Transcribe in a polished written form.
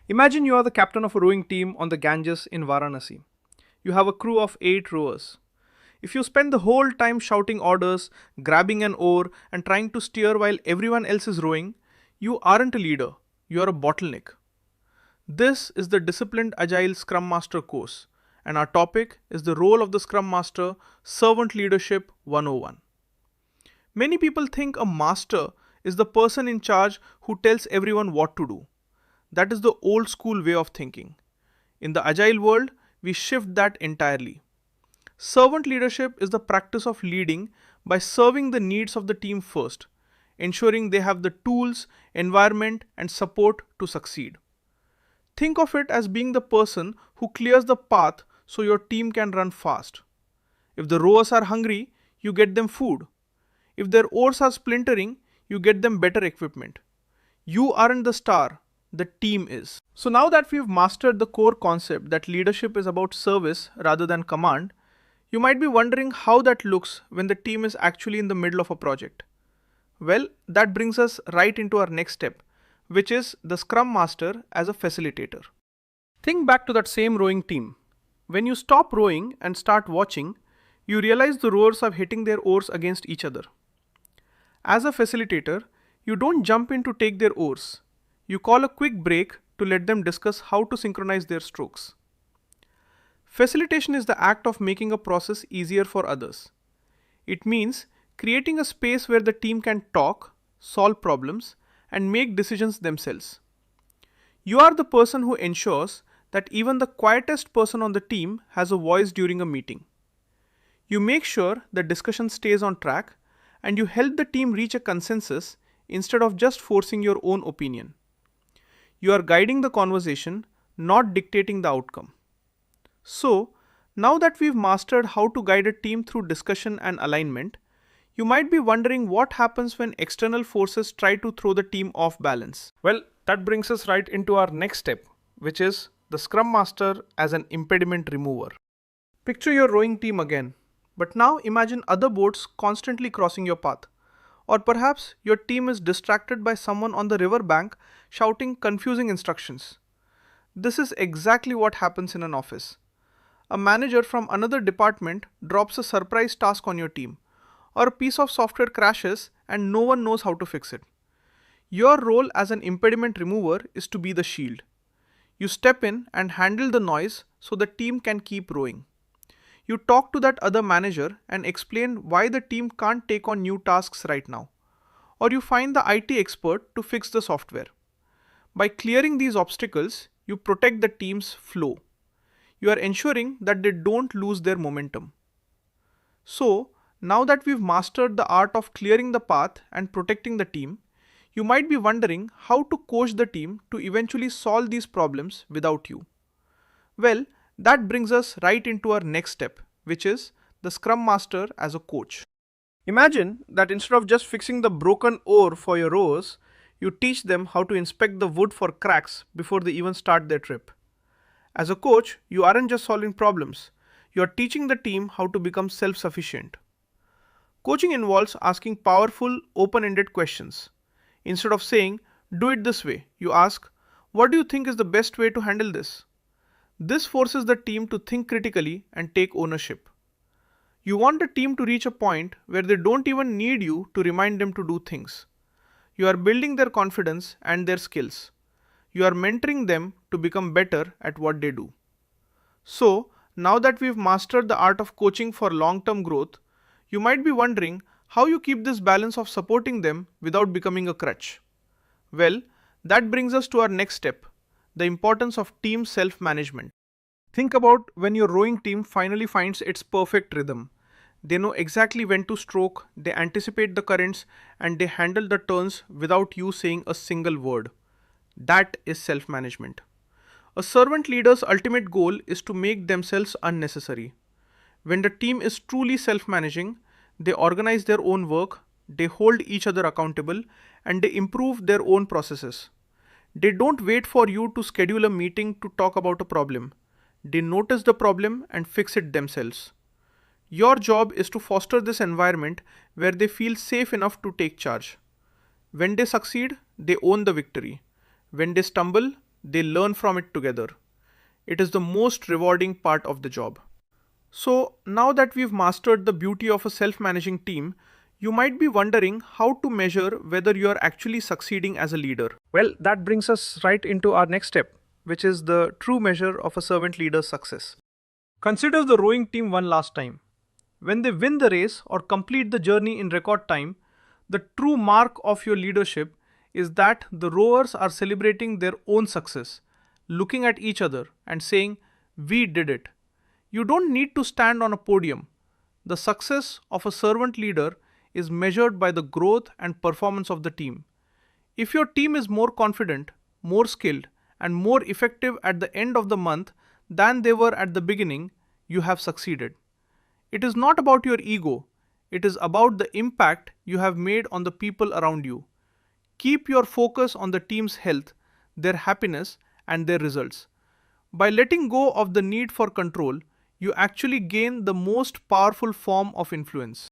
Imagine you are the captain of a rowing team on the Ganges in Varanasi. You have a crew of 8 rowers. If you spend the whole time shouting orders, grabbing an oar, and trying to steer while everyone else is rowing, you aren't a leader, you are a bottleneck. This is the Disciplined Agile Scrum Master course, and our topic is the role of the Scrum Master Servant Leadership 101. Many people think a master is the person in charge who tells everyone what to do. That is the old school way of thinking. In the agile world, we shift that entirely. Servant leadership is the practice of leading by serving the needs of the team first, ensuring they have the tools, environment, and support to succeed. Think of it as being the person who clears the path so your team can run fast. If the rowers are hungry, you get them food. If their oars are splintering, you get them better equipment. You aren't the star, the team is. So now that we've mastered the core concept that leadership is about service rather than command, you might be wondering how that looks when the team is actually in the middle of a project. Well, that brings us right into our next step, which is the Scrum Master as a facilitator. Think back to that same rowing team. When you stop rowing and start watching, you realize the rowers are hitting their oars against each other. As a facilitator, you don't jump in to take their oars. You call a quick break to let them discuss how to synchronize their strokes. Facilitation is the act of making a process easier for others. It means creating a space where the team can talk, solve problems, and make decisions themselves. You are the person who ensures that even the quietest person on the team has a voice during a meeting. You make sure the discussion stays on track and you help the team reach a consensus instead of just forcing your own opinion. You are guiding the conversation, not dictating the outcome. So, now that we've mastered how to guide a team through discussion and alignment, you might be wondering what happens when external forces try to throw the team off balance. Well, that brings us right into our next step, which is the Scrum Master as an impediment remover. Picture your rowing team again, but now imagine other boats constantly crossing your path. Or perhaps your team is distracted by someone on the river bank shouting confusing instructions. This is exactly what happens in an office. A manager from another department drops a surprise task on your team, or a piece of software crashes and no one knows how to fix it. Your role as an impediment remover is to be the shield. You step in and handle the noise so the team can keep rowing. You talk to that other manager and explain why the team can't take on new tasks right now. Or you find the IT expert to fix the software. By clearing these obstacles, you protect the team's flow. You are ensuring that they don't lose their momentum. So, now that we've mastered the art of clearing the path and protecting the team, you might be wondering how to coach the team to eventually solve these problems without you. Well, that brings us right into our next step, which is the Scrum Master as a coach. Imagine that instead of just fixing the broken oar for your rowers, you teach them how to inspect the wood for cracks before they even start their trip. As a coach, you aren't just solving problems, you are teaching the team how to become self-sufficient. Coaching involves asking powerful, open-ended questions. Instead of saying, do it this way, you ask, what do you think is the best way to handle this? This forces the team to think critically and take ownership. You want the team to reach a point where they don't even need you to remind them to do things. You are building their confidence and their skills. You are mentoring them to become better at what they do. So, now that we've mastered the art of coaching for long-term growth, you might be wondering how you keep this balance of supporting them without becoming a crutch. Well, that brings us to our next step, the importance of team self-management. Think about when your rowing team finally finds its perfect rhythm. They know exactly when to stroke, they anticipate the currents, and they handle the turns without you saying a single word. That is self-management. A servant leader's ultimate goal is to make themselves unnecessary. When the team is truly self-managing, they organize their own work, they hold each other accountable, and they improve their own processes. They don't wait for you to schedule a meeting to talk about a problem. They notice the problem and fix it themselves. Your job is to foster this environment where they feel safe enough to take charge. When they succeed, they own the victory. When they stumble, they learn from it together. It is the most rewarding part of the job. So, now that we've mastered the beauty of a self-managing team, you might be wondering how to measure whether you are actually succeeding as a leader. Well, that brings us right into our next step, which is the true measure of a servant leader's success. Consider the rowing team one last time. When they win the race or complete the journey in record time, the true mark of your leadership is that the rowers are celebrating their own success, looking at each other and saying, "We did it." You don't need to stand on a podium. The success of a servant leader is measured by the growth and performance of the team. If your team is more confident, more skilled, and more effective at the end of the month than they were at the beginning, you have succeeded. It is not about your ego, it is about the impact you have made on the people around you. Keep your focus on the team's health, their happiness, and their results. By letting go of the need for control, you actually gain the most powerful form of influence.